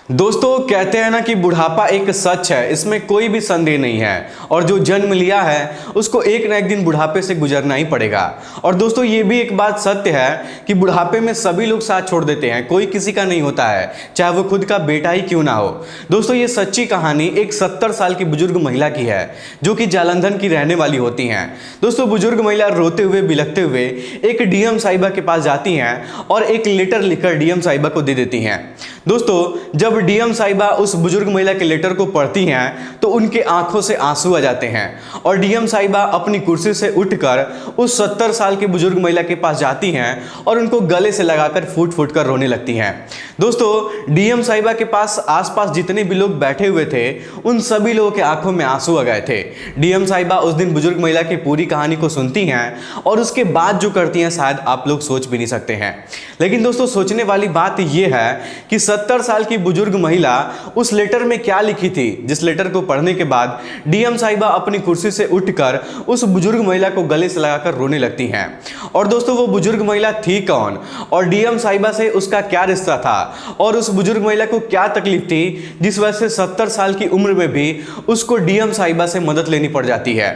दोस्तों कहते हैं ना कि बुढ़ापा एक सच है, इसमें कोई भी संदेह नहीं है। और जो जन्म लिया है उसको एक ना एक दिन बुढ़ापे से गुजरना ही पड़ेगा। और दोस्तों ये भी एक बात सत्य है कि बुढ़ापे में सभी लोग साथ छोड़ देते हैं, कोई किसी का नहीं होता है, चाहे वो खुद का बेटा ही क्यों ना हो। दोस्तों ये सच्ची कहानी एक 70 साल की बुजुर्ग महिला की है जो कि जालंधर की रहने वाली होती हैं। दोस्तों बुजुर्ग महिला रोते हुए बिलखते हुए एक डीएम साहिबा के पास जाती हैं और एक लेटर लिखकर डीएम साहिबा को दे देती हैं। दोस्तों जब डीएम साहिबा उस बुजुर्ग महिला के लेटर को पढ़ती हैं तो उनके आंखों से आंसू आ जाते हैं और डीएम साहिबा अपनी कुर्सी से उठकर उस 70 साल की बुजुर्ग महिला के पास जाती हैं और उनको गले से लगाकर फूट फूट कर रोने लगती हैं। दोस्तों डीएम साहिबा के पास आसपास जितने भी लोग बैठे हुए थे उन सभी लोगों के आंखों में आंसू आ गए थे। डीएम साहिबा उस दिन बुजुर्ग महिला की पूरी कहानी को सुनती हैं और उसके बाद जो करती हैं शायद आप लोग सोच भी नहीं सकते हैं। लेकिन दोस्तों सोचने वाली बात यह है कि 70 साल की बुजुर्ग महिला उस लेटर में क्या लिखी थी, जिस लेटर को पढ़ने के बाद डीएम साहिबा अपनी कुर्सी से उठकर उस बुजुर्ग महिला को गले से लगाकर रोने लगती हैं। और दोस्तों वो बुजुर्ग महिला थी कौन और डीएम साहिबा से उसका क्या रिश्ता था और उस बुजुर्ग महिला को क्या तकलीफ थी जिस वजह से 70 साल की उम्र में भी उसको डीएम साहिबा से मदद लेनी पड़ जाती है।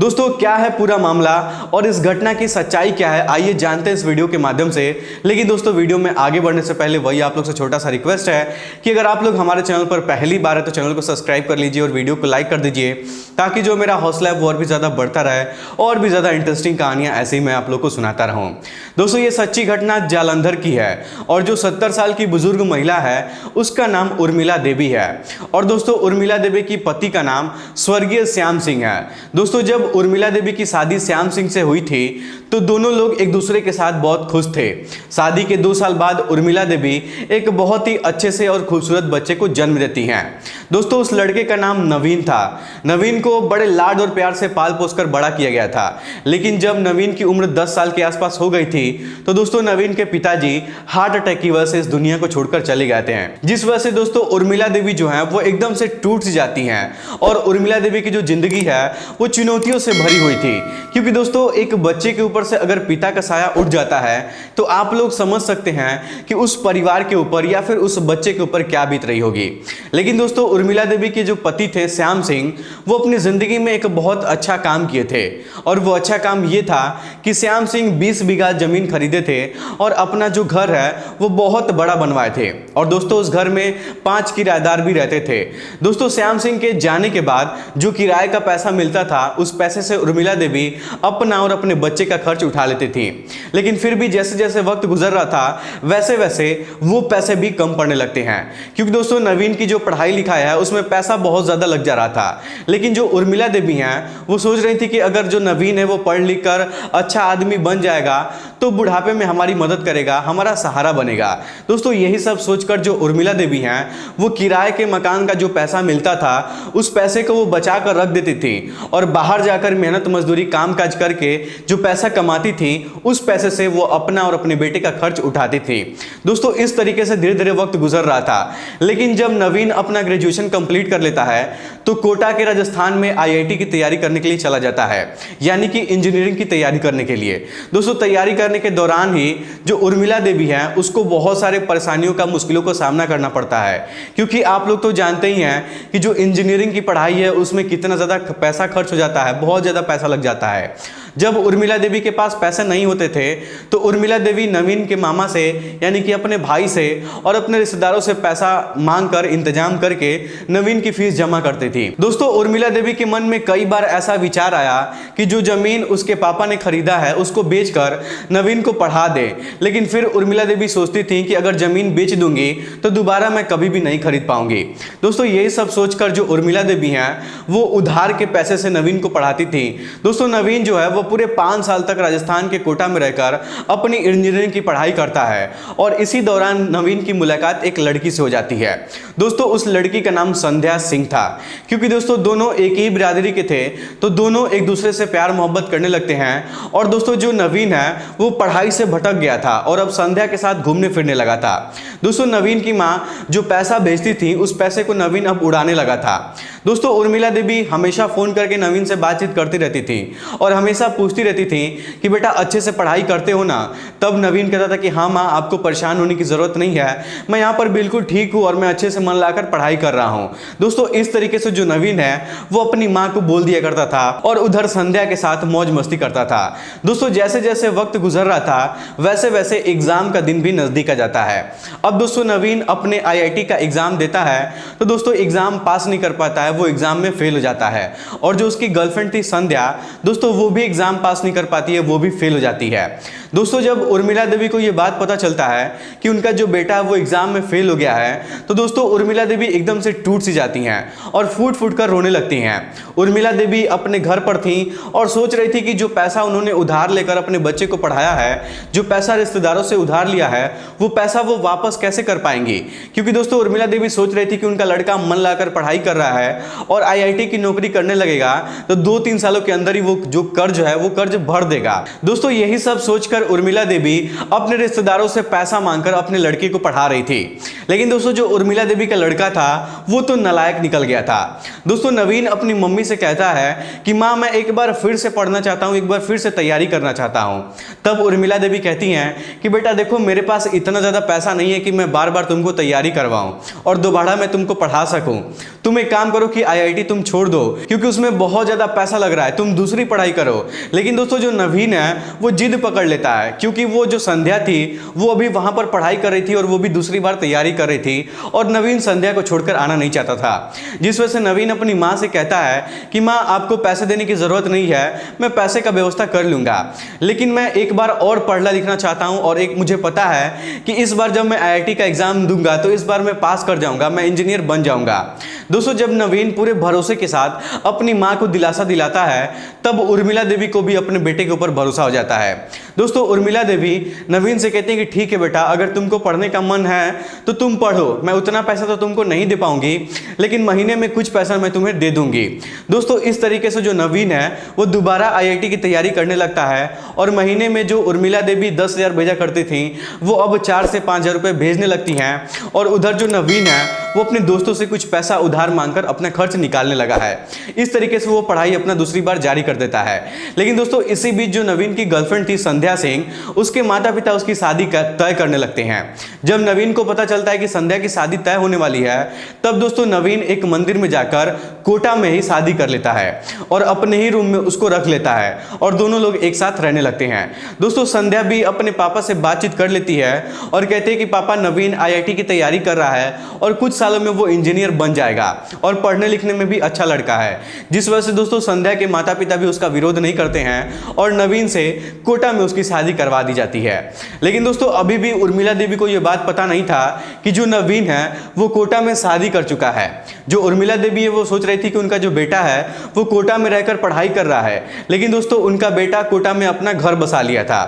दोस्तों क्या है पूरा मामला और इस घटना की सच्चाई क्या है, आइए जानते हैं इस वीडियो के माध्यम से। लेकिन दोस्तों वीडियो में आगे बढ़ने से पहले वही आप लोग से छोटा सा रिक्वेस्ट है कि अगर आप लोग हमारे चैनल पर पहली बार है तो चैनल को सब्सक्राइब कर लीजिए और वीडियो को लाइक कर दीजिए ताकि जो मेरा हौसला है वो और भी ज़्यादा बढ़ता रहे और भी ज़्यादा इंटरेस्टिंग कहानियाँ ऐसे ही मैं आप लोग को सुनाता रहूँ। दोस्तों ये सच्ची घटना जालंधर की है और जो 70 साल की बुजुर्ग महिला है उसका नाम उर्मिला देवी है। और दोस्तों उर्मिला देवी की पति का नाम स्वर्गीय श्याम सिंह है। दोस्तों जब उर्मिला देवी की शादी श्याम सिंह से हुई थी तो दोनों लोग एक दूसरे के साथ बहुत खुश थे। शादी के 2 साल बाद उर्मिला देवी एक बहुत ही अच्छे से और खूबसूरत बच्चे को जन्म देती हैं। दोस्तों उस लड़के का नाम नवीन था। नवीन को बड़े लाड और प्यार से पाल पोस कर बड़ा किया गया था। लेकिन जब नवीन की उम्र 10 साल के आसपास हो गई थी तो दोस्तों नवीन के पिताजी हार्ट अटैक की वजह से इस दुनिया को छोड़कर चले गए थे, जिस वजह से दोस्तों उर्मिला देवी जो है वो एकदम से टूट जाती हैं। और उर्मिला देवी की जो जिंदगी है वो चुनौतियों से भरी हुई थी, क्योंकि दोस्तों एक बच्चे के ऊपर से अगर पिता का साया उठ जाता है तो आप लोग समझ सकते हैं कि उस परिवार के ऊपर या फिर उस बच्चे के ऊपर क्या बीत रही होगी। लेकिन दोस्तों उर्मिला देवी के जो पति थे श्याम सिंह, वो अपनी जिंदगी में एक बहुत अच्छा काम किए थे और वो अच्छा काम ये था कि श्याम सिंह 20 बीघा जमीन खरीदे थे और अपना जो घर है वो बहुत बड़ा बनवाए थे। और दोस्तों उस घर में 5 किराएदार भी रहते थे। दोस्तों श्याम सिंह के जाने के बाद जो किराए का पैसा मिलता था उस पैसे से उर्मिला देवी अपना और अपने बच्चे का खर्च उठा लेती थी। लेकिन फिर भी जैसे जैसे वक्त गुजर रहा था वैसे वैसे वो पैसे भी कम पड़ने लगते हैं, क्योंकि दोस्तों नवीन की जो पढ़ाई लिखाई है उसमें पैसा बहुत ज़्यादा लग जा रहा था। लेकिन जो उर्मिला देवी हैं वो सोच रही थी कि अगर जो नवीन है वो पढ़ लिख कर अच्छा आदमी बन जाएगा तो बुढ़ापे में हमारी मदद करेगा, हमारा सहारा बनेगा। दोस्तों यही सब सोचकर जो उर्मिला देवी हैं वो किराए के मकान का जो पैसा मिलता था उस पैसे को वो बचा कर रख देती थी और बाहर जाकर मेहनत मजदूरी काम काज करके जो पैसा कमाती थी उस पैसे से वो अपना और अपने बेटे का खर्च उठाती थी। दोस्तों इस तरीके से धीरे धीरे वक्त गुजर रहा था। लेकिन जब नवीन अपना ग्रेजुएशन कंप्लीट कर लेता है तो कोटा के राजस्थान में आईआईटी की तैयारी करने के लिए चला जाता है, यानी कि इंजीनियरिंग की तैयारी करने के लिए। दोस्तों तैयारी करने के दौरान ही जो उर्मिला देवी है उसको बहुत सारे परेशानियों का, मुश्किलों का सामना करना पड़ता है, क्योंकि आप लोग तो जानते ही हैं कि जो इंजीनियरिंग की पढ़ाई है उसमें कितना ज़्यादा पैसा खर्च हो जाता है, बहुत ज़्यादा पैसा लग जाता है। जब उर्मिला देवी के पास पैसे नहीं होते थे तो उर्मिला देवी नवीन के मामा से यानी कि अपने भाई से और अपने रिश्तेदारों से पैसा मांग कर इंतजाम करके नवीन की फीस जमा करती थी। दोस्तों उर्मिला देवी के मन में कई बार ऐसा विचार आया कि जो जमीन उसके पापा ने खरीदा है उसको बेचकर नवीन को पढ़ा दे। लेकिन फिर उर्मिला देवी सोचती थी कि अगर जमीन बेच दूंगी तो दोबारा मैं कभी भी नहीं खरीद पाऊंगी। दोस्तों यही सब सोचकर जो उर्मिला देवी हैं वो उधार के पैसे से नवीन को पढ़ाती थी। दोस्तों नवीन जो है वो पूरे 5 साल तक राजस्थान के कोटा में रहकर अपनी इंजीनियरिंग की पढ़ाई करता है और इसी दौरान नवीन की मुलाकात एक लड़की से हो जाती है। दोस्तों उस लड़की का नाम संध्या सिंह था। क्योंकि दोस्तों दोनों एक ही बिरादरी के थे तो दोनों एक दूसरे से प्यार मोहब्बत करने लगते हैं। और दोस्तों जो नवीन है वो पढ़ाई से भटक गया था और अब संध्या के साथ घूमने फिरने लगा था। दोस्तों नवीन की माँ जो पैसा भेजती थी उस पैसे को नवीन अब उड़ाने लगा था। दोस्तों उर्मिला देवी हमेशा फोन करके नवीन से बातचीत करती रहती थी और हमेशा पूछती रहती थी कि बेटा अच्छे से पढ़ाई करते हो ना, तब नवीन कहता था कि हाँ माँ, आपको परेशान होने की ज़रूरत नहीं है, मैं यहाँ पर बिल्कुल ठीक हूँ और मैं अच्छे से मन लाकर पढ़ाई कर रहा हूँ। दोस्तों इस तरीके से जो नवीन है वो अपनी माँ को बोल दिया करता था और उधर संध्या के साथ मौज मस्ती करता था। दोस्तों जैसे जैसे वक्त गुजर रहा था वैसे वैसे एग्जाम का दिन भी नजदीक आ जाता है। अब दोस्तों नवीन अपने आईआईटी का एग्जाम देता है तो दोस्तों एग्जाम पास नहीं कर पाता है, वो एग्जाम में फेल हो जाता है। और जो उसकी गर्लफ्रेंड थी संध्या, दोस्तों वो भी एग्जाम पास नहीं कर पाती है, वो भी फेल हो जाती है। दोस्तों जब उर्मिला देवी को ये बात पता चलता है कि उनका जो बेटा है वो एग्जाम में फेल हो गया है, तो दोस्तों उर्मिला देवी एकदम से टूट सी जाती हैं और फूट फूट कर रोने लगती हैं। उर्मिला देवी अपने घर पर थी और सोच रही थी कि जो पैसा उन्होंने उधार लेकर अपने बच्चे को पढ़ाया है, जो पैसा रिश्तेदारों से उधार लिया है, वो पैसा वो वापस कैसे कर पाएंगी। क्योंकि दोस्तों उर्मिला देवी सोच रही थी कि उनका लड़का मन लाकर पढ़ाई कर रहा है और आईआईटी की नौकरी करने लगेगा तो 2-3 सालों के अंदर ही वो जो कर्ज है वो कर्ज भर देगा। दोस्तों यही सब सोचकर उर्मिला देवी अपने रिश्तेदारों से पैसा मांगकर अपने लड़के को पढ़ा रही थी। लेकिन दोस्तों जो उर्मिला देवी का लड़का था वो तो नालायक निकल गया था। दोस्तों नवीन अपनी मम्मी से कहता है कि माँ मैं एक बार फिर से पढ़ना चाहता हूँ, एक बार फिर से तैयारी करना चाहता हूँ। तब उर्मिला देवी कहती हैं कि बेटा देखो मेरे पास इतना ज़्यादा पैसा नहीं है कि मैं बार बार तुमको तैयारी करवाऊँ और दोबारा मैं तुमको पढ़ा सकूँ। तुम एक काम करो कि आईआईटी तुम छोड़ दो क्योंकि उसमें बहुत ज़्यादा पैसा लग रहा है, तुम दूसरी पढ़ाई करो। लेकिन दोस्तों जो नवीन है वो जिद पकड़ लेता है क्योंकि वो जो संध्या थी वो अभी वहाँ पर पढ़ाई कर रही थी और वो भी दूसरी बार तैयारी कर रही थी और नवीन संध्या को छोड़कर आना नहीं चाहता था। जिस वजह से नवीन अपनी माँ से कहता है कि माँ आपको पैसे देने की ज़रूरत नहीं है, मैं पैसे का व्यवस्था कर लूँगा, लेकिन मैं एक बार और पढ़ना लिखना चाहता हूँ और एक मुझे पता है कि इस बार जब मैं आईआईटी का एग्ज़ाम दूंगा तो इस बार मैं पास कर जाऊँगा, मैं इंजीनियर बन जाऊँगा। दोस्तों जब नवीन पूरे भरोसे के साथ अपनी माँ को दिलासा दिलाता है तब उर्मिला देवी को भी अपने बेटे के ऊपर भरोसा हो जाता है। दोस्तों उर्मिला देवी नवीन से कहती है कि ठीक है बेटा, अगर तुमको पढ़ने का मन है तो तुम पढ़ो, मैं उतना पैसा तो तुमको नहीं दे पाऊंगी लेकिन महीने में कुछ पैसा मैं तुम्हें दे दूंगी। दोस्तों इस तरीके से जो नवीन है वो दोबारा आईआईटी की तैयारी करने लगता है और महीने में जो उर्मिला देवी 10,000 भेजा करती थी वो अब 4 से 5,000 रुपये भेजने लगती हैं और उधर जो नवीन है वो अपने दोस्तों से कुछ पैसा उधार मांगकर अपना खर्च निकालने लगा है। इस तरीके से वो पढ़ाई अपना दूसरी बार जारी कर देता है। लेकिन दोस्तों इसी बीच जो नवीन की गर्लफ्रेंड थी संध्या सिंह, उसके माता पिता उसकी शादी तय करने लगते हैं। जब नवीन को पता चलता है कि संध्या की शादी तय होने वाली है तब दोस्तों नवीन एक मंदिर में जाकर कोटा में ही शादी कर लेता है और अपने ही रूम में उसको रख लेता है और दोनों लोग एक साथ रहने लगते हैं। दोस्तों संध्या भी अपने पापा से बातचीत कर लेती है और कहते हैं कि पापा नवीन आईआईटी की तैयारी कर रहा है और कुछ सालों में वो इंजीनियर बन जाएगा और पढ़ने लिखने में भी अच्छा लड़का है। जिस वजह से दोस्तों संध्या के माता पिता भी उसका विरोध नहीं करते हैं और नवीन से कोटा में उसकी शादी करवा दी जाती है। लेकिन दोस्तों अभी भी उर्मिला देवी को यह बात पता नहीं था कि जो नवीन है वो कोटा में शादी कर चुका है। जो उर्मिला देवी है वो सोच रही थी कि उनका जो बेटा है वो कोटा में रहकर पढ़ाई कर रहा है, लेकिन दोस्तों उनका बेटा कोटा में अपना घर बसा लिया था।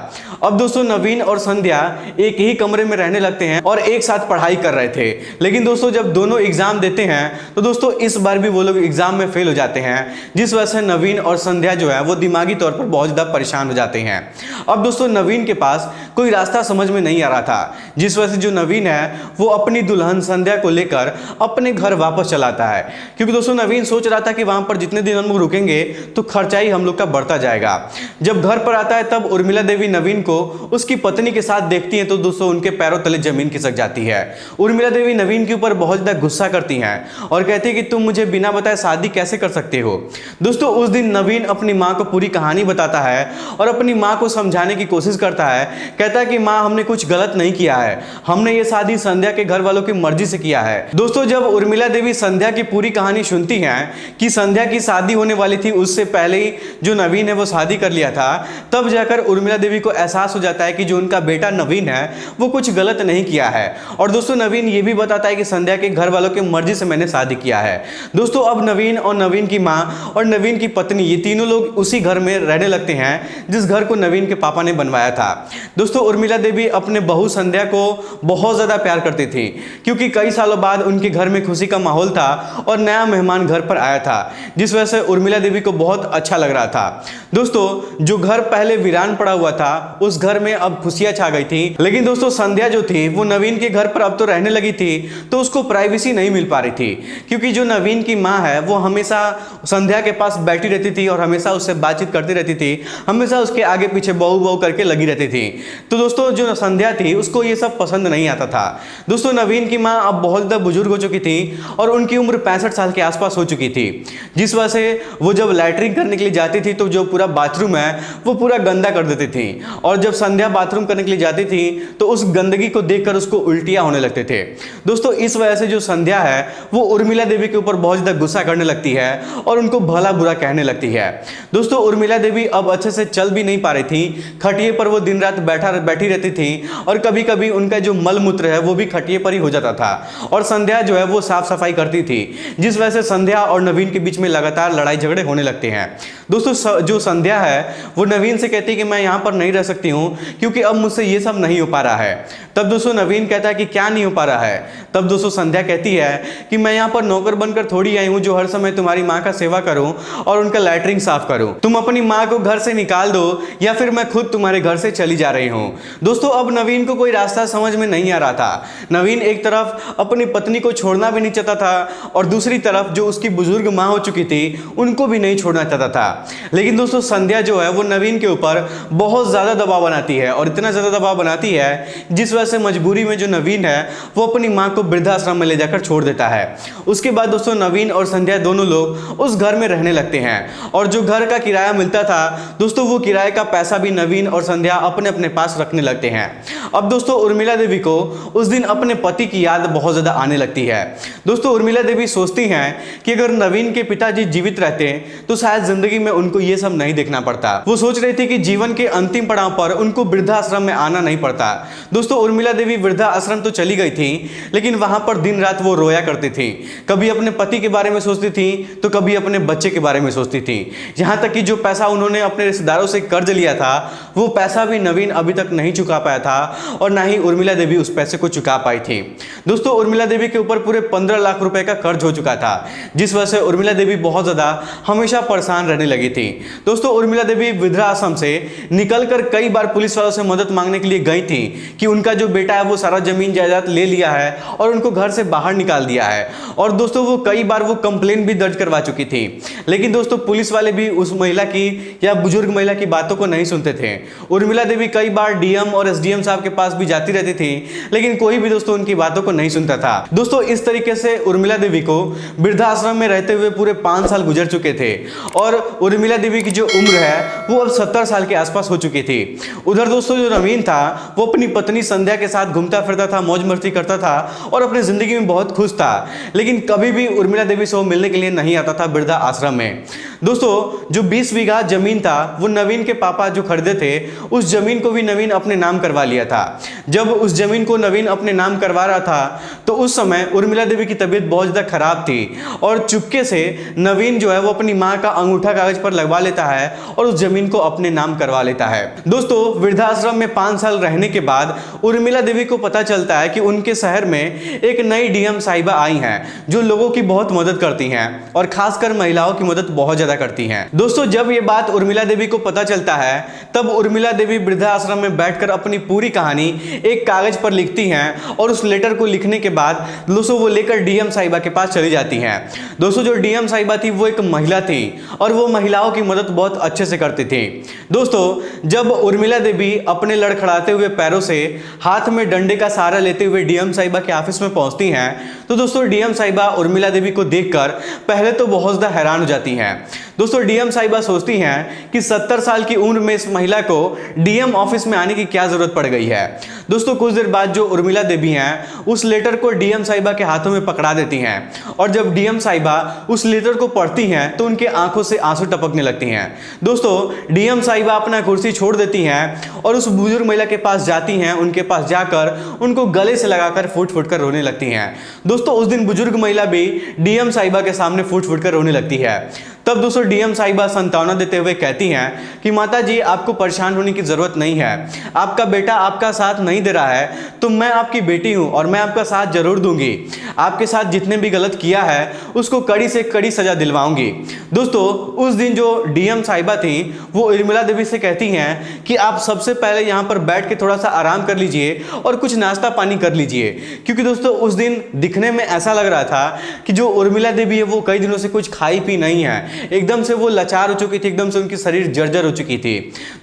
अब दोस्तों नवीन और संध्या एक ही कमरे में रहने लगते हैं और एक साथ पढ़ाई कर रहे थे। लेकिन दोस्तों जब दोनों एग्जाम देते हैं तो दोस्तों इस बार भी वो लोग एग्जाम में फेल हो जाते हैं, जिस वजह से नवीन और संध्या जो है वो दिमागी तौर पर बहुत ज़्यादा परेशान हो जाते हैं। अब दोस्तों नवीन के पास कोई रास्ता समझ में नहीं आ रहा था, जिस वजह से जो नवीन है वो अपनी दुल्हन संध्या को लेकर अपने घर वापस चला आता है। क्योंकि दोस्तों नवीन सोच रहा था कि वहां पर जितने दिन हम लोग रुकेंगे तो खर्चा ही हम लोग का बढ़ता जाएगा। जब घर पर आता है तब उर्मिला देवी नवीन को उसकी पत्नी के साथ देखती है तो दोस्तों उनके पैरों तले जमीन खिसक जाती है। उर्मिला देवी नवीन के ऊपर बहुत ज्यादा गुस्सा करती हैं और कहती है कि तुम मुझे बिना बताए शादी कैसे कर सकते हो। दोस्तों उस दिन नवीन अपनी माँ को पूरी कहानी बताता है और अपनी माँ को समझाने की कोशिश करता है। कहता है कि माँ हमने कुछ गलत नहीं किया है, हमने ये शादी संध्या के घर वालों की मर्जी से किया है। दोस्तों जब उर्मिला देवी संध्या की पूरी कहानी सुनती हैं कि संध्या की शादी होने वाली थी, उससे पहले ही जो नवीन है वो शादी कर लिया था, तब जाकर उर्मिला देवी को एहसास हो जाता है कि जो उनका बेटा नवीन है वो कुछ गलत नहीं किया है। और दोस्तों नवीन ये भी बताता है कि संध्या के घर वालों की मर्जी से मैंने शादी किया है। दोस्तों अब नवीन और नवीन की माँ और नवीन की पत्नी ये तीनों लोग उसी घर में रहने लगते हैं जिस घर को नवीन के पापा ने बनवाया था। दोस्तों उर्मिला देवी अपने बहू संध्या को बहुत ज्यादा प्यार करती थी क्योंकि कई सालों बाद उनके घर में खुशी का माहौल था और नया मेहमान घर पर आया था, जिस वजह से उर्मिला देवी को बहुत अच्छा लग रहा था। दोस्तों जो घर पहले वीरान पड़ा हुआ था उस घर में अब खुशियां छा गई थी। लेकिन दोस्तों संध्या जो थी वो नवीन के घर पर अब तो रहने लगी थी तो उसको प्राइवेसी नहीं मिल पा रही थी, क्योंकि जो नवीन की माँ है वो हमेशा संध्या के पास बैठी रहती थी और हमेशा उससे बातचीत करती रहती थी, हमेशा उसके आगे पीछे बहू बहू करके लगी रहती थी। तो दोस्तों जो संध्या थी उसको ये सब पसंद नहीं आता था। दोस्तों नवीन की माँ अब बहुत ज़्यादा बुजुर्ग हो चुकी थी और उनकी उम्र 65 साल के आसपास हो चुकी थी, जिस वजह से वो जब लैट्रिन करने के लिए जाती थी तो जो पूरा बाथरूम है वो पूरा गंदा कर देती थी, और जब संध्या बाथरूम करने के लिए जाती थी तो उस गंदगी को देखकर उसको उल्टियाँ होने लगते थे। दोस्तों इस वजह से जो संध्या है वो उर्मिला देवी के ऊपर बहुत ज़्यादा गुस्सा करने लगती है और उनको भला बुरा कहने लगती है। दोस्तों उर्मिला देवी अब अच्छे से चल भी नहीं पा रही थी, खटिए पर वो दिन रात बैठी रहती थी और कभी कभी उनका जो मल मूत्र है वो भी खटिए पर ही हो जाता था, और संध्या जो है वो साफ सफाई करती थी, जिस वजह से संध्या और नवीन के बीच में लगातार लड़ाई झगड़े होने लगते हैं। दोस्तों जो संध्या है वो नवीन से कहती है कि मैं यहाँ पर नहीं रह सकती हूँ क्योंकि अब मुझसे ये सब नहीं हो पा रहा है। तब दोस्तों नवीन कहता है कि क्या नहीं हो पा रहा है। तब दोस्तों संध्या कहती है कि मैं यहाँ पर नौकर बनकर थोड़ी आई हूँ जो हर समय तुम्हारी माँ का सेवा करूँ और उनका लैट्रिन साफ करूँ। तुम अपनी माँ को घर से निकाल दो या फिर मैं खुद तुम्हारे घर से चली जा रही हूँ। दोस्तों अब नवीन को कोई रास्ता समझ में नहीं आ रहा था। नवीन एक तरफ अपनी पत्नी को छोड़ना भी नहीं चाहता था और दूसरी तरफ जो उसकी बुजुर्ग माँ हो चुकी थी उनको भी नहीं छोड़ना चाहता था। लेकिन दोस्तों संध्या जो है वो नवीन के ऊपर बहुत ज़्यादा दबाव बनाती है, और इतना ज़्यादा दबाव बनाती है जिस वजह से मजबूरी में जो नवीन है वो अपनी माँ को वृद्धाश्रम में ले जाकर छोड़ देता है। उसके बाद दोस्तों नवीन और संध्या दोनों लोग उस घर में रहने लगते हैं, और जो घर का किराया मिलता था दोस्तों वो किराए का पैसा भी नवीन और संध्या अपने अपने पास रखने लगते हैं। अब दोस्तों उर्मिला देवी को उस दिन अपने पति की याद बहुत ज़्यादा आने लगती है। दोस्तों उर्मिला देवी सोचती हैं कि अगर नवीन के पिताजी जीवित रहते तो शायद जिंदगी में उनको ये सब नहीं देखना पड़ता। वो सोच रही थी कि जीवन के अंतिम पड़ाव पर उनको वृद्धाश्रम में आना नहीं पड़ता। दोस्तों उर्मिला देवी वृद्धाश्रम तो चली गई थी, लेकिन वहां पर दिन रात वो रोया करती थी। कभी अपने पति के बारे में सोचती थी तो कभी अपने बच्चे के बारे में सोचती थी। यहां तक कि जो पैसा उन्होंने अपने रिश्तेदारों से कर्ज लिया था वो पैसा भी नवीन अभी तक नहीं चुका पाया था, और ना ही उर्मिला देवी उस पैसे को चुका पाई थी। दोस्तों उर्मिला देवी के ऊपर पूरे 15 लाख रुपए का कर्ज हो चुका था, जिस वजह से उर्मिला देवी बहुत ज्यादा हमेशा परेशान रहने लगी थी। दोस्तों उर्मिला देवी वृद्धाश्रम से निकलकर कई बार पुलिस वालों से मदद मांगने के लिए गई थी कि उनका जो बेटा है वो सारा जमीन जायदाद ले लिया है और उनको घर से बाहर निकाल दिया है, और दोस्तों वो कई बार वो कंप्लेन भी दर्ज करवा चुकी थी। लेकिन दोस्तों पुलिस वाले भी उस महिला की या बुजुर्ग महिला की बातों को नहीं सुनते थे। उर्मिला देवी कई बार डीएम और एसडीएम साहब के पास भी जाती रहती थी, लेकिन कोई भी दोस्तों उनकी बातों को नहीं सुनता था। दोस्तों इस तरीके से उर्मिला देवी को वृद्धाश्रम में रहते हुए पूरे 5 साल गुजर चुके थे, और उर्मिला देवी की जो उम्र है वो अब 70 साल के आसपास हो चुकी थी। उधर दोस्तों जो नवीन था वो अपनी पत्नी संध्या के साथ घूमता फिरता था, मौज मस्ती करता था और अपनी जिंदगी में बहुत खुश था, लेकिन कभी भी उर्मिला देवी से वो मिलने के लिए नहीं आता था वृद्धा आश्रम में। दोस्तों जो 20 बीघा जमीन था वो नवीन के पापा जो खरीदे थे उस जमीन को भी नवीन अपने नाम करवा लिया था। जब उस जमीन को नवीन अपने नाम करवा रहा था तो उस समय उर्मिला देवी की तबीयत बहुत ज़्यादा खराब थी, और चुपके से नवीन जो है वो अपनी माँ का अंगूठा कागज पर लगवा लेता है और उस जमीन को अपने नाम करवा लेता है। दोस्तों वृद्धाश्रम में 5 साल रहने के बाद उर्मिला देवी को पता चलता है कि उनके शहर में एक नई डीएम साहिबा आई हैं जो लोगों की बहुत मदद करती हैं और खासकर महिलाओं की मदद बहुत ज्यादा करती हैं। दोस्तों जब ये बात उर्मिला देवी को पता चलता है तब उर्मिला देवी वृद्धाश्रम में बैठकर अपनी पूरी कहानी एक कागज पर लिखती हैं, और उस लेटर को लिखने के बाद दोस्तों वो लेकर डीएम साहिबा के पास चली जाती हैं। दोस्तों जो डीएम साहिबा थी वो एक महिला थी और वो महिलाओं की मदद बहुत अच्छे से करती थी। दोस्तों जब उर्मिला देवी अपने लड़खड़ाते हुए पैरों से हाथ में डंडे का सहारा लेते हुए डीएम साहिबा के ऑफिस में पहुंचती हैं तो दोस्तों डीएम साहिबा उर्मिला देवी को देखकर पहले तो बहुत ज़्यादा हैरान हो जाती हैं। दोस्तों डीएम साहिबा सोचती हैं कि 70 साल की उम्र में इस महिला को डीएम ऑफिस में आने की क्या जरूरत पड़ गई है। दोस्तों कुछ देर बाद जो उर्मिला देवी हैं उस लेटर को डीएम साहिबा के हाथों में पकड़ा देती हैं, और जब डीएम साहिबा उस लेटर को पढ़ती हैं तो उनके आंखों से आंसू टपकने लगती हैं। दोस्तों डीएम साहिबा अपना कुर्सी छोड़ देती हैं और उस बुजुर्ग महिला के पास जाती हैं, उनके पास जाकर उनको गले से लगाकर फूट फूट कर रोने लगती हैं। दोस्तों उस दिन बुजुर्ग महिला भी डीएम साहिबा के सामने फूट फूट कर रोने लगती है। तब दोस्तों डीएम साहिबा संतावना देते हुए कहती हैं कि माता जी आपको परेशान होने की जरूरत नहीं है, आपका बेटा आपका साथ नहीं दे रहा है तो मैं आपकी बेटी हूं और मैं आपका साथ जरूर दूंगी, आपके साथ जितने भी गलत किया है उसको कड़ी से कड़ी सजा दिलवाऊंगी। दोस्तों उस दिन जो डीएम साहिबा थी वो उर्मिला देवी से कहती हैं कि आप सबसे पहले यहाँ पर बैठ के थोड़ा सा आराम कर लीजिए और कुछ नाश्ता पानी कर लीजिए, क्योंकि दोस्तों उस दिन दिखने में ऐसा लग रहा था कि जो उर्मिला देवी है वो कई दिनों से कुछ खाई पी नहीं है, एकदम से वो लाचार हो चुकी थी, एकदम से उनकी शरीर जर्जर हो चुकी थी।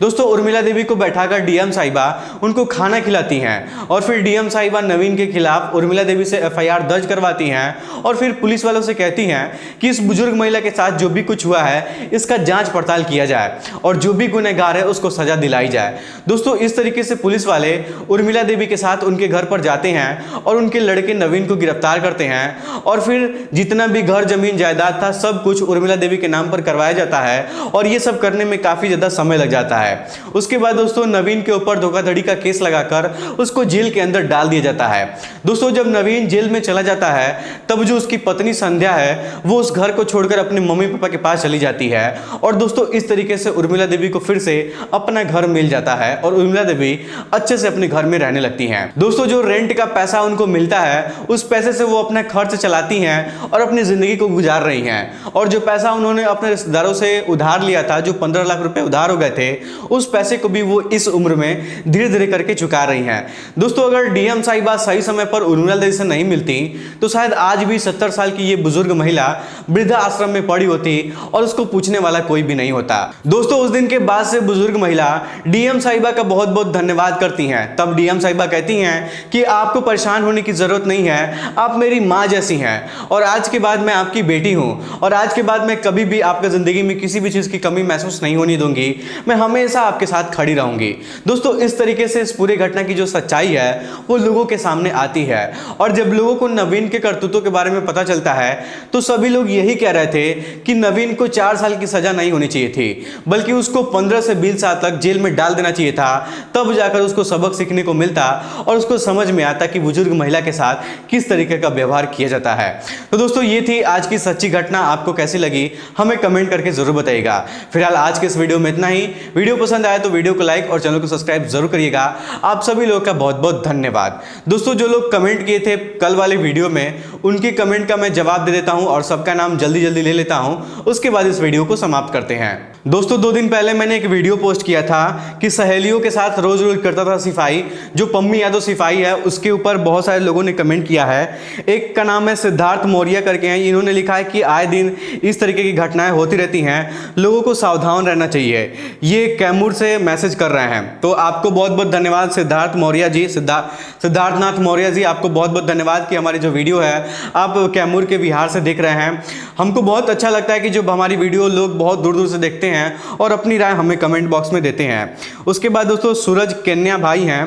दोस्तों उर्मिला देवी को बैठाकर डीएम साहिबा उनको खाना खिलाती हैं और फिर डीएम साहिबा नवीन के खिलाफ उर्मिला देवी से एफआईआर दर्ज करवाती हैं और फिर पुलिस वालों से कहती हैं कि इस बुजुर्ग महिला के साथ जो भी कुछ हुआ है इसका जांच पड़ताल किया जाए और जो भी गुनहगार है उसको सजा दिलाई जाए। दोस्तों इस तरीके से पुलिस वाले उर्मिला देवी के साथ उनके घर पर जाते हैं और उनके लड़के नवीन को गिरफ्तार करते हैं और फिर जितना भी घर जमीन जायदाद था सब कुछ उर्मिला देवी के नाम पर करवाया जाता है और ये सब करने में काफी ज्यादा समय लग जाता है। उसके बाद दोस्तों नवीन के ऊपर धोखाधड़ी का केस लगाकर उसको जेल के अंदर डाल दिया जाता है। दोस्तों जब नवीन जेल में चला जाता है तब जो उसकी पत्नी संध्या है वो उस घर को छोड़कर अपने मम्मी पापा के पास चली जाती है और दोस्तों इस तरीके से उर्मिला देवी को फिर से अपना घर मिल जाता है और उर्मिला देवी अच्छे से अपने घर में रहने लगती हैं। दोस्तों जो रेंट का पैसा उनको मिलता है उस पैसे से वो अपना खर्च चलाती हैं और अपनी जिंदगी को गुजार रही हैं और जो पैसा उन्होंने अपने रिश्तेदारों से उधार लिया था, जो 15 लाख रुपए उधार हो गए थे, उस पैसे को भी वो इस उम्र में धीरे धीरे करके चुका रही हैं। दोस्तों अगर डीएम साहिबा सही समय पर उर्मिला देवी से नहीं मिलती तो शायद आज भी 70 साल की ये बुजुर्ग महिला वृद्धा आश्रम में पड़ी होती और उसको पूछने वाला कोई भी नहीं होता। दोस्तों उस दिन के बाद से बुजुर्ग महिला डीएम साहिबा का बहुत बहुत धन्यवाद करती हैं। तब डीएम साहिबा कहती हैं कि आपको परेशान होने की जरूरत नहीं है, आप मेरी माँ जैसी हैं और आज के बाद मैं आपकी बेटी हूँ और आज के बाद मैं कभी भी आपकी जिंदगी में किसी भी चीज की कमी महसूस नहीं होने दूंगी, मैं हमेशा आपके साथ खड़ी रहूंगी। दोस्तों इस तरीके से इस पूरी घटना की जो सच्चाई है वो लोगों के सामने आती है और जब लोगों को नवीन के करतूतों के बारे में पता चलता है तो सभी लोग यही कह रहे थे कि नवीन को 4 साल की सजा नहीं होनी चाहिए थी, बल्कि उसको 15 से 20 साल तक जेल में डाल देना चाहिए था, तब जाकर उसको सबक सीखने को मिलता और उसको समझ में आता कि बुजुर्ग महिला के साथ किस तरीके का व्यवहार किया जाता है। तो दोस्तों ये थी आज की सच्ची घटना, आपको कैसी लगी हमें कमेंट करके जरूर बताइएगा। फिलहाल आज के इस वीडियो में इतना ही। वीडियो पसंद आया तो वीडियो को लाइक और चैनल को सब्सक्राइब जरूर करिएगा। आप सभी लोगों का बहुत बहुत धन्यवाद। दोस्तों जो लोग कमेंट किए थे कल वाले वीडियो में उनके कमेंट का मैं जवाब दे देता हूं और सबका नाम जल्दी जल्दी ले लेता हूं, उसके बाद इस वीडियो को समाप्त करते हैं। दोस्तों 2 दिन पहले मैंने एक वीडियो पोस्ट किया था कि सहेलियों के साथ रोज रोज करता था सिपाही, जो पम्मी यादव सिपाही है उसके ऊपर बहुत सारे लोगों ने कमेंट किया है। एक का नाम है सिद्धार्थ मौर्य करके हैं, इन्होंने लिखा है कि आए दिन इस तरीके की घटनाएं होती रहती हैं, लोगों को सावधान रहना चाहिए। ये कैमूर से मैसेज कर रहे हैं। तो आपको बहुत बहुत धन्यवाद सिद्धार्थ मौर्य जी, सिद्धार्थनाथ मौर्य जी, आपको बहुत बहुत धन्यवाद कि हमारी जो वीडियो है आप कैमूर के बिहार से देख रहे हैं। हमको बहुत अच्छा लगता है कि जो हमारी वीडियो लोग बहुत दूर दूर से देखते हैं और अपनी राय हमें कमेंट बॉक्स में देते हैं। उसके बाद दोस्तों सूरज कन्या भाई हैं,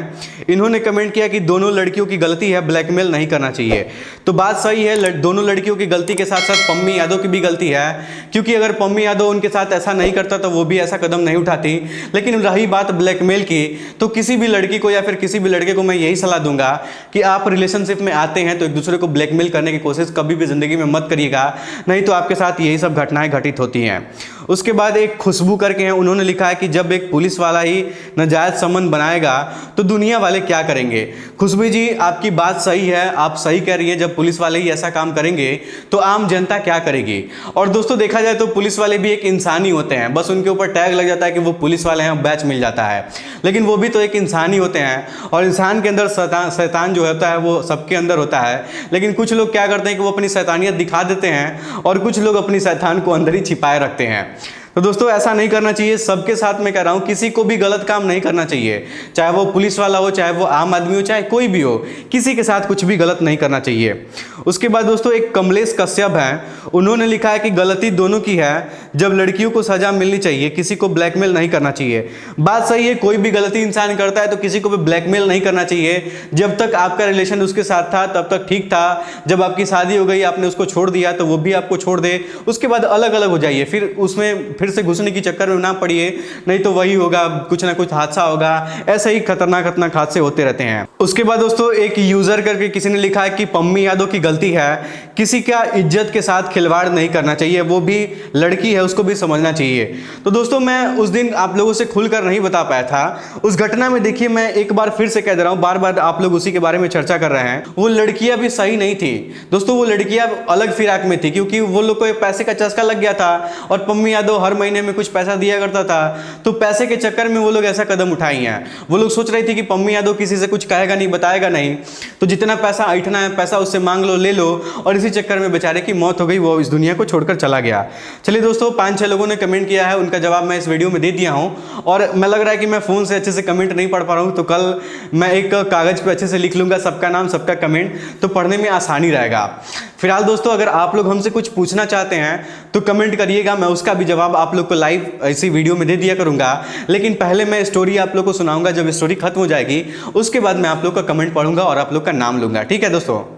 इन्होंने कमेंट किया कि दोनों लड़कियों की गलती है, ब्लैकमेल नहीं करना चाहिए। तो बात सही है, दोनों लड़कियों की गलती के साथ साथ पम्मी यादव की भी गलती है, क्योंकि अगर पम्मी यादव उनके साथ ऐसा नहीं करता तो वो भी ऐसा कदम नहीं उठाती। लेकिन रही बात ब्लैकमेल की, तो किसी भी लड़की को या फिर किसी भी लड़के को मैं यही सलाह दूंगा कि आप रिलेशनशिप में आते हैं तो एक दूसरे को ब्लैकमेल करने की कोशिश कभी भी जिंदगी में मत करिएगा, नहीं तो आपके साथ यही सब घटनाएं घटित होती हैं। उसके बाद एक खुशबू करके हैं, उन्होंने लिखा है कि जब एक पुलिस वाला ही नाजायज संबंध बनाएगा तो दुनिया वाले क्या करेंगे। खुशबू जी आपकी बात सही है, आप सही कह रही है, जब पुलिस वाले ही ऐसा काम करेंगे तो आम जनता क्या करेगी। और दोस्तों देखा जाए तो पुलिस वाले भी एक इंसान ही होते हैं, बस उनके ऊपर टैग लग जाता है कि वो पुलिस वाले हैं, बैच मिल जाता है, लेकिन वो भी तो एक इंसान ही होते हैं और इंसान के अंदर शैतान जो होता है वो सबके अंदर होता है। लेकिन कुछ लोग क्या करते हैं कि वो अपनी शैतानियत दिखा देते हैं और कुछ लोग अपनी शैतान को अंदर ही छिपाए रखते हैं। तो दोस्तों ऐसा नहीं करना चाहिए, सबके साथ मैं कह रहा हूं, किसी को भी गलत काम नहीं करना चाहिए, चाहे वो पुलिस वाला हो, चाहे वो आम आदमी हो, चाहे कोई भी हो, किसी के साथ कुछ भी गलत नहीं करना चाहिए। उसके बाद दोस्तों एक कमलेश कश्यप हैं, उन्होंने लिखा है कि गलती दोनों की है, जब लड़कियों को सजा मिलनी चाहिए, किसी को ब्लैकमेल नहीं करना चाहिए। बात सही है, कोई भी गलती इंसान करता है तो किसी को भी ब्लैकमेल नहीं करना चाहिए। जब तक आपका रिलेशन उसके साथ था तब तक ठीक था, जब आपकी शादी हो गई आपने उसको छोड़ दिया तो वो भी आपको छोड़ दे, उसके बाद अलग अलग हो जाइए, फिर उसमें फिर फिर से घुसने के चक्कर में ना पड़िए, नहीं तो वही होगा, कुछ ना कुछ हादसा होगा। ऐसे ही खतरनाक खतरनाक हादसे होते रहते हैं। उसके बाद दोस्तों एक यूजर करके किसी ने लिखा है कि पम्मी यादव की गलती है, किसी का इज्जत के साथ खिलवाड़ नहीं करना चाहिए, वो भी लड़की है, उसको भी समझना चाहिए। तो दोस्तों मैं उस दिन आप लोगों से खुलकर नहीं बता पाया था। उस घटना में देखिए, मैं एक बार फिर से कह दे रहा हूं, बार बार आप लोग उसी के बारे में चर्चा कर रहे हैं, वो लड़कियां भी सही नहीं थी दोस्तों। वो लड़कियां अलग फिराक में थी, क्योंकि वो लोग को पैसे का चस्का लग गया था और पम्मी यादव हर महीने में कुछ पैसा दिया करता था, तो पैसे के चक्कर में वो लोग ऐसा कदम उठाई हैं। वो लोग सोच रही थी कि पम्मी यादव किसी से कुछ कहेगा नहीं, बताएगा नहीं, तो जितना पैसा ऐंठना है पैसा उससे मांग लो, ले लो, और इसी चक्कर में बेचारे की मौत हो गई, वो इस दुनिया को छोड़कर चला गया। चलिए दोस्तों, 5-6 लोगों ने कमेंट किया है, उनका जवाब मैं इस वीडियो में दे दिया हूं, और मैं लग रहा है कि मैं फोन से अच्छे से कमेंट नहीं पढ़ पा रहा हूं, तो कल मैं एक कागज पे अच्छे से लिख लूंगा सबका नाम सबका कमेंट, तो पढ़ने में आसानी रहेगा। फिलहाल दोस्तों, अगर आप लोग हमसे कुछ पूछना चाहते हैं तो कमेंट करिएगा, मैं उसका भी जवाब आप लोग को लाइव इसी वीडियो में दे दिया करूंगा। लेकिन पहले मैं स्टोरी आप लोग को सुनाऊंगा, जब स्टोरी खत्म हो जाएगी उसके बाद मैं आप लोग का कमेंट पढ़ूंगा और आप लोग का नाम लूंगा। ठीक है दोस्तों।